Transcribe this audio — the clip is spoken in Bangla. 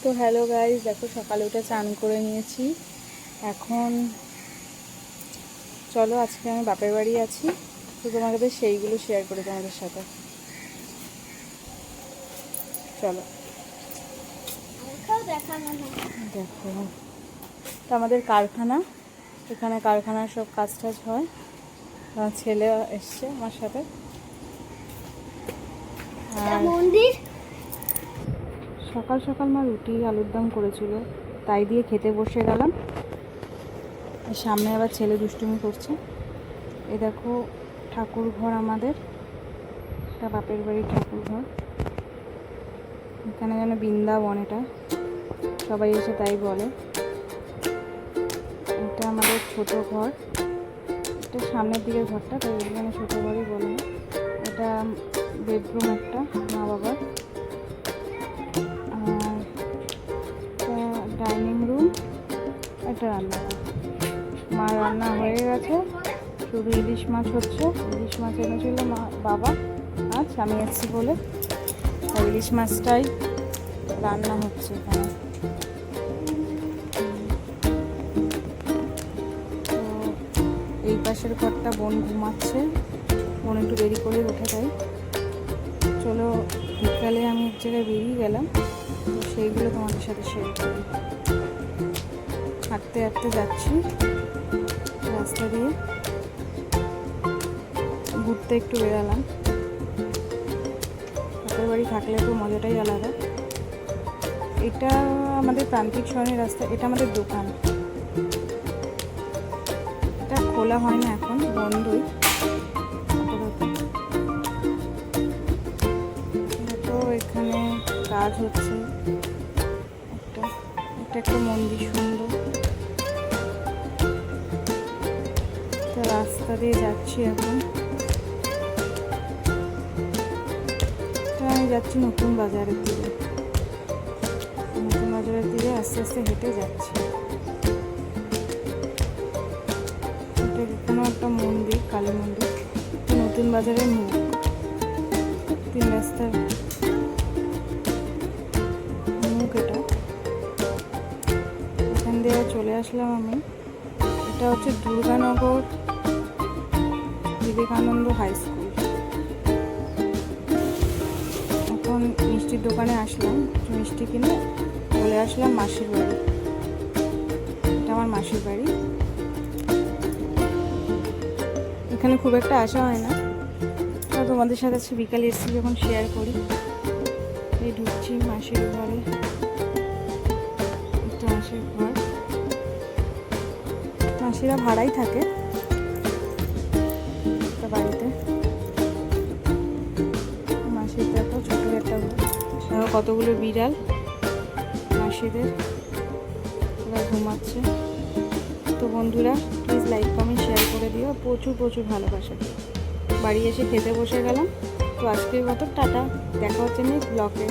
তো হ্যালো গাইস, দেখো সকালে উঠে চান করে নিয়েছি। এখন চলো, আজকে আমি বাপের বাড়ি আছি, তো তোমাদের সেইগুলো শেয়ার করি তোমাদের সাথে। চলো দেখো, তো আমাদের কারখানা, এখানে কারখানার সব কাজ টাজ হয়। আমার ছেলে এসছে আমার সাথে। আর সকাল সকাল মা রুটি আলুর দম করেছিল, তাই দিয়ে খেতে বসে গেলাম। সামনে আবার ছেলে দুষ্টুমি করছে। এই দেখো ঠাকুর ঘর, আমাদের এটা বাপের বাড়ির ঠাকুর ঘর। এখানে যেন বৃন্দাবন, এটা সবাই এসে তাই বলে। এটা আমাদের ছোট ঘর, এটা সামনের দিকের ঘরটা, তাই এখানে ছোটো ঘরই বলে না। এটা বেডরুম একটা মা বাবার, আর এটা ডাইনিং রুম, এটা রান্নাঘর। মা রান্না হয়ে গেছে, শুধু ইলিশ মাছ হচ্ছে। ইলিশ মাছ এনেছিল মা বাবা, আজ আমি এসেছি বলে, আর ইলিশ মাছটাই রান্না হচ্ছে এখানে। তো এই পাশের ঘরটা বোন ঘুমাচ্ছে, বোন একটু দেরি করে উঠে যায়। চলো, বিকালে আমি এক জায়গায় বেরিয়ে গেলাম, তো সেইগুলো তোমাদের সাথে শেয়ার করি। হাঁটতে হাঁটতে যাচ্ছি রাস্তা দিয়ে, ঘুরতে একটু বেরালাম। বাপের বাড়ি থাকলে তো মজাটাই আলাদা। এটা আমাদের প্রান্তিক শহরের রাস্তা, এটা আমাদের দোকান। এটা খোলা হয় না এখন, বন্ধই। তো এখানে কাজ হচ্ছে, এটা একটা মন্দির সুন্দর। তো রাস্তা দিয়ে যাচ্ছি এখন। আমি যাচ্ছি নতুন বাজারের দিকে, নতুন বাজারের দিকে আস্তে আস্তে হেঁটে যাচ্ছি। এখানেও একটা মন্দির, কালী মন্দির, নতুন বাজারের মুখ, তিন রাস্তার মুখ এটা। এখান দিয়ে চলে আসলাম আমি। এটা হচ্ছে দুর্গানগর বিবেকানন্দ হাই স্কুল। এখন মিষ্টির দোকানে আসলাম, মিষ্টি কিনে চলে আসলাম মাসির বাড়ি। এটা আমার মাসির বাড়ি। এখানে খুব একটা আসা হয় না, তো তোমাদের সাথে বিকালে এসেছি যখন শেয়ার করি। এই ঢুকছি মাসির ঘরে, এটা মাসির ঘর। মাসিরা ভাড়াই থাকে একটা বাড়িতে। মাসির দেখো ছোটো একটা ঘর, দেখো কতগুলো বিড়াল মাসিদের, ওরা ঘুমাচ্ছে। তো বন্ধুরা, প্লিজ লাইক কমেন্ট শেয়ার করে দিও, প্রচুর প্রচুর ভালোবাসা দিও। বাড়ি এসে খেতে বসে গেলাম। তো আজকের মতো টাটা, দেখা হচ্ছে নেক্সট ব্লগে।